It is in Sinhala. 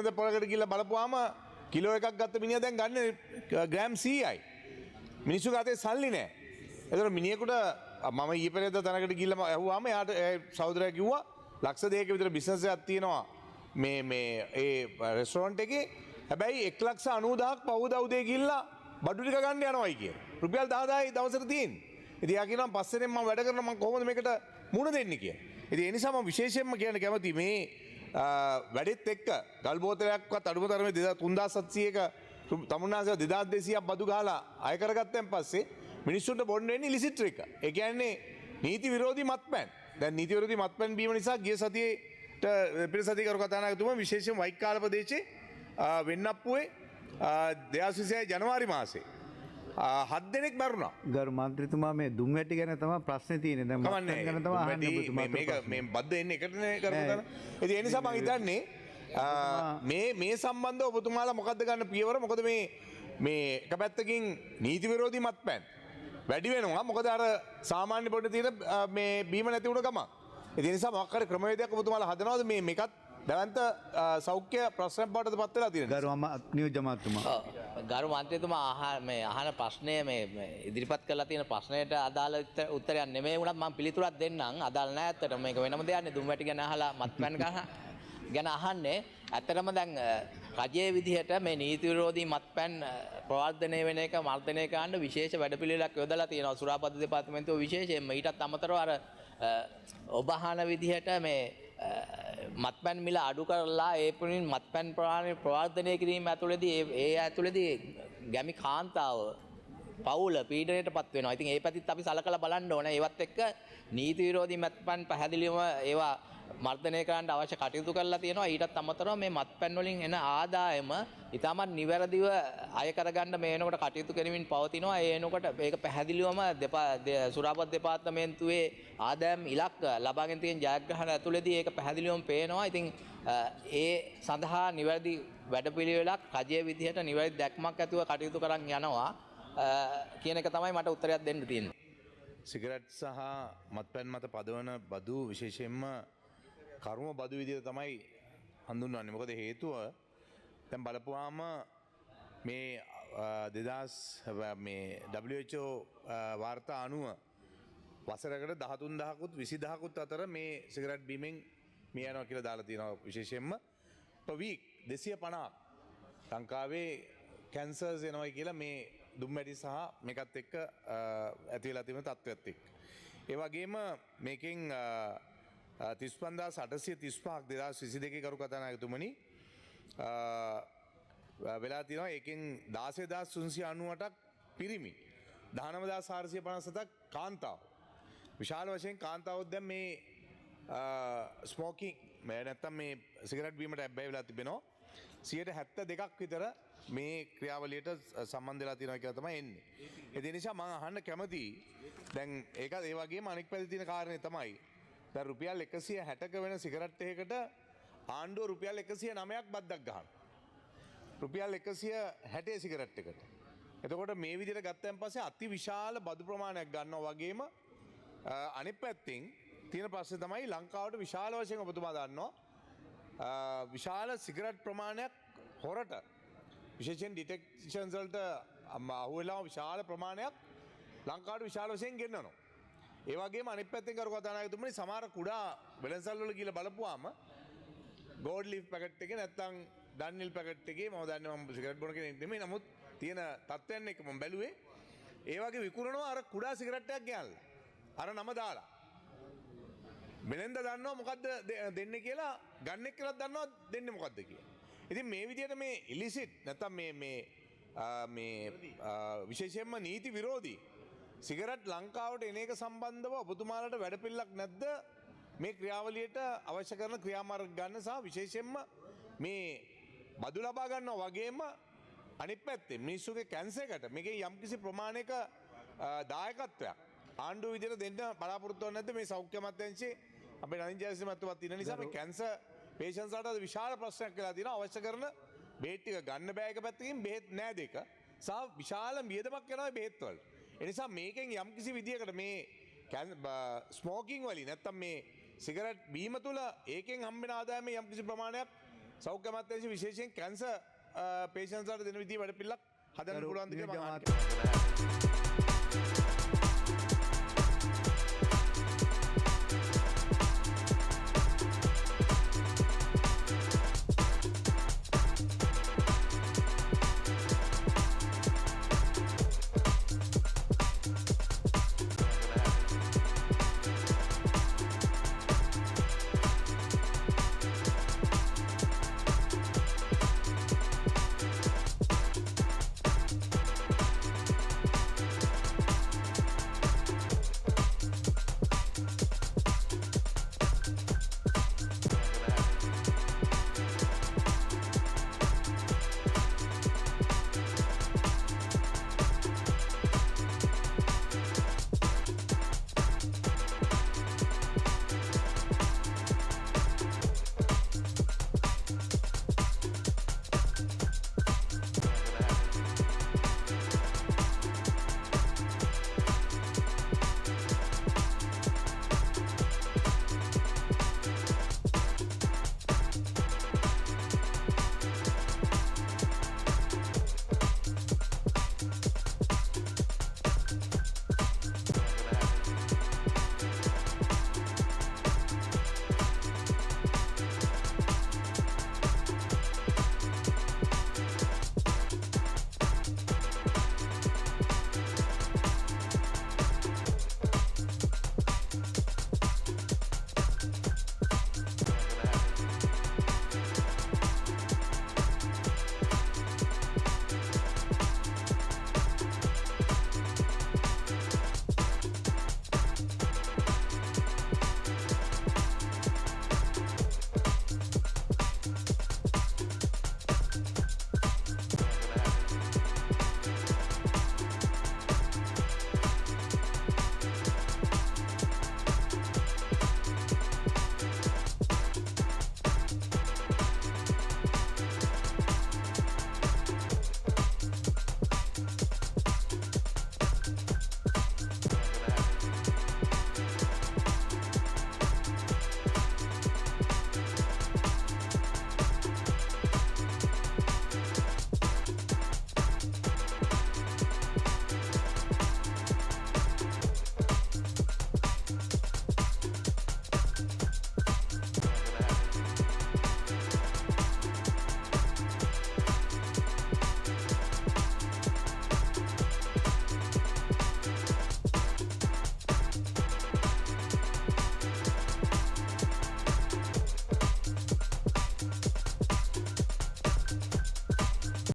වෙනද පොලකට ගිහිල්ලා බලපුවාම කිලෝ එකක් ගත්ත මිනිහා දැන් ගන්න ග්‍රෑම් 100යි. මිනිස්සු ගාතේ සල්ලි නැහැ. ඒතර මිනිහෙකුට මම ඊයේ පෙරේද තැනකට ගිහිල්ලා ඇහුවාම එයාට සහෝදරයා කිව්වා ලක්ෂ 2ක විතර බිස්නස් එකක් තියෙනවා මේ ඒ රෙස්ටොරන්ට් එකේ. හැබැයි 1,90,000ක් පවුදා උදේ ගිහිල්ලා බඩු ටික ගන්න යනවායි කියලා. රුපියල් 10,000යි දවසට තියෙන්නේ. ඉතින් එයා කියනවා පස්සෙන් මම වැඩ කරනවා මම කොහොමද මේකට මුණ දෙන්නේ කියලා. ඉතින් ඒ නිසා මම විශේෂයෙන්ම කියන්න කැමති මේ වැඩෙත් එක්ක ගල් බෝතලයක්වත් අඩුම තරමේ 3,700ක තමුන්නාසේ 2,200ක් බදු ගහලා අය කරගත්තන් පස්සේ මිනිස්සුන්ට බොන්න වෙන්නේ ඉලිසිටර් එක. ඒ කියන්නේ නීති විරෝධී මත්පැන්. දැන් නීති විරෝධී මත්පැන් බීම නිසා ගිය සතියේට පිට සතිය කරු කතානායකතුමා විශේෂයෙන් වයිකාල ප්‍රදේශයේ වෙන්නප්පුවේ 2026 ජනවාරි මාසේ 7 දෙනෙක් මරුණා. ගරු මන්ත්‍රීතුමා මේ දුම්වැටි ගැන තමයි ප්‍රශ්නේ තියෙන්නේ. දැන් මම ගැන තමයි අහන්නේ ඔබතුමාට. මේක මේ බද්ද එන්නේ එකටනේ කරපතන. ඉතින් ඒ නිසා මම හිතන්නේ මේ සම්බන්ධව ඔබතුමාලා මොකද්ද ගන්න පියවර? මොකද මේ එක පැත්තකින් නීති විරෝධී මත්පැන් වැඩි වෙනවා. මොකද අර සාමාන්‍ය පොඩි තියෙන මේ බීම නැති වුණ ගමන්. ඒ නිසා මොකක් හරි ක්‍රමවේදයක් ඔබතුමාලා හදනවද මේකත් දැවන්ත සෞඛ්‍ය ප්‍රශ්නයක් බවට පත් වෙලා තියෙනවා. ගරු නියෝජ්‍ය මහත්මයා. ගරු මන්ත්‍රීතුමා අහන ප්‍රශ්නය මේ ඉදිරිපත් කරලා තියෙන ප්‍රශ්නයට අදාළ උත්තරයක් නෙමෙයි වුණත් මම පිළිතුරක් දෙන්නම්. අදාළ නැහැ ඇත්තට. මේක වෙනම දෙයක් නේ. දුම්වැටි ගැන අහලා මත්පැන් ගැන අහන්නේ. ඇත්තටම දැන් රජයේ විදිහට මේ නීති විරෝධී මත්පැන් ප්‍රවර්ධනය වෙන එක මර්ධනය කරන්න විශේෂ වැඩපිළිවෙලක් යොදලා තියෙනවා සුරාපත් දෙපාර්තමේන්තුව විශේෂයෙන්ම. ඊටත් අමතරව අර ඔබ අහන විදිහට මේ මත්පැන් මිල අඩු කරලා ඒ පුරින් මත්පැන් ප්‍රමාණය ප්‍රවර්ධනය කිරීම ඇතුළතදී ඒ ඇතුළතදී ගැමි කාන්තාව පවුල පීඩනයට පත් වෙනවා. ඉතින් ඒ පැතිත් අපි සලකලා බලන්න ඕනේ. ඒවත් එක්ක නීති විරෝධී මත්පැන් පැහැදිලිවම ඒවා මර්ධනය කරන්න අවශ්‍ය කටයුතු කරලා තියෙනවා. ඊටත් අමතරව මේ මත්පැන් වලින් එන ආදායම ඉතාමත් නිවැරදිව අය කරගන්න මේ වෙනකොට කටයුතු කරමින් පවතිනවා. ඒ වෙනකොට මේක පැහැදිලිවම සුරාපත් දෙපාර්තමේන්තුවේ ආදායම් ඉලක්ක ලබාගෙන තියෙන ජයග්‍රහණ ඇතුළතදී ඒක පැහැදිලිවම පේනවා. ඉතින් ඒ සඳහා නිවැරදි වැඩපිළිවෙලක් රජයේ විදිහට නිවැරදි දැක්මක් ඇතුව කටයුතු කරන් යනවා කියන එක තමයි මට උත්තරයක් දෙන්න තියෙන්නේ. සිගරට් සහ මත්පැන් මත පදවන බදු විශේෂයෙන්ම කර්ම බදු විදිහට තමයි හඳුන්වන්නේ. මොකද හේතුව දැන් බලපුවාම මේ 2000 මේ WHO වාර්තා අනුව වසරකට 13,000කුත් 20,000කුත් අතර මේ සිගරට් බීමෙන් මිය යනවා කියලා දාලා තියෙනවා. විශේෂයෙන්ම per week 250 ලංකාවේ කැන්සර්ස් එනවායි කියලා මේ දුම්වැටි සහ මේකත් එක්ක ඇති වෙලා තියෙන තත්ත්වයක් එක්ක. ඒ වගේම මේකෙන් 35,835ක් 2022 කරු කතානායකතුමනි වෙලා තියෙනවා. ඒකෙන් 16,398ක් පිරිමි, 19,457ක් කාන්තාව. විශාල වශයෙන් කාන්තාවොත් දැන් මේ ස්මෝකින් නැත්තම් මේ සිගරට් බීමට ඇබ්බැහි වෙලා තිබෙනවා. 72ක් විතර මේ ක්‍රියාවලියට සම්බන්ධ වෙලා තියෙනවා කියලා තමයි එන්නේ. ඒ නිසා මම අහන්න කැමතියි. දැන් ඒක ඒ වගේම අනෙක් පැත්තේ තියෙන කාරණේ තමයි දැන් රුපියල් 160ක වෙන සිගරට් එකකට ආණ්ඩුව රුපියල් 109ක් බද්දක් ගහනවා. රුපියල් 160 සිගරට් එකට. එතකොට මේ විදිහට ගත්තන් පස්සේ අති විශාල බදු ප්‍රමාණයක් ගන්නවා වගේම අනිත් පැත්තෙන් තියෙන ප්‍රශ්නේ තමයි ලංකාවට විශාල වශයෙන් ඔබතුමා දන්නවා විශාල සිගරට් ප්‍රමාණයක් හොරට විශේෂයෙන් ඩිටෙක්ෂන්ස් වලට අහුවෙලා විශාල ප්‍රමාණයක් ලංකාවට විශාල වශයෙන් ගෙන්නනවා. ඒ වගේම අනිත් පැත්තෙන් කරු කතානායකතුමනි සමහර කුඩා වෙළඳසල් වල ගිහලා බලපුවාම ගෝල්ඩ් ලීෆ් පැකට් එකේ නැත්තම් ඩන්නිල් පැකට් එකේ මම දන්නේ මම සිගරට් බොන කෙනෙක් නෙමෙයි. නමුත් තියෙන තත්ත්වයන් එක මම බැලුවේ ඒ වගේ විකුණනවා අර කුඩා සිගරට් එකක් ගෙනල්ලා. අර නම දාලා. මෙලෙන්ද දන්නවා මොකද්ද දෙන්නේ කියලා, ගන්න එක්කලත් දන්නවා දෙන්නේ මොකද්ද කියලා. ඉතින් මේ විදිහට මේ ඉලිසිට් නැත්තම් මේ විශේෂයෙන්ම නීති විරෝධී සිගරට් ලංකාවට එන එක සම්බන්ධව ඔබතුමාලට වැඩපිළිවෙලක් නැද්ද? මේ ක්‍රියාවලියට අවශ්‍ය කරන ක්‍රියාමාර්ග ගන්න සහ විශේෂයෙන්ම මේ බදු ලබා ගන්නවා වගේම අනිත් පැත්තේ මිනිස්සුගේ කැන්සර් එකට මේකේ යම්කිසි ප්‍රමාණයක දායකත්වයක් ආණ්ඩුව විදිහට දෙන්න බලාපොරොත්තු වෙන්නේ නැද්ද? මේ සෞඛ්‍ය අමාත්‍යාංශයේ අපේ නලින් ජයසිංහතුමත් ඉන්න නිසා මේ කැන්සර් පේෂන්ට්ස් වලට විශාල ප්‍රශ්නයක් වෙලා තියෙනවා. අවශ්‍ය කරන බෙහෙත් ටික ගන්න බෑ එක පැත්තකින්, බෙහෙත් නෑ දෙක. සහ විශාල වියදමක් යනවා බෙහෙත් වලට. ඒ නිසා මේකෙන් යම්කිසි විදියකට මේ ස්මෝකින් වලින් නැත්තම් මේ සිගරට් බීම තුල ඒකෙන් හම්බෙන ආදායමේ යම්කිසි ප්‍රමාණයක් සෞඛ්‍ය අමාත්‍යාංශ විශේෂයෙන් කැන්සර් පේෂන්ට්ස්ලාට දෙන විදිහේ වැඩ පිළිලක් හදන්න පුළුවන් ද කියලා මම අහන්න.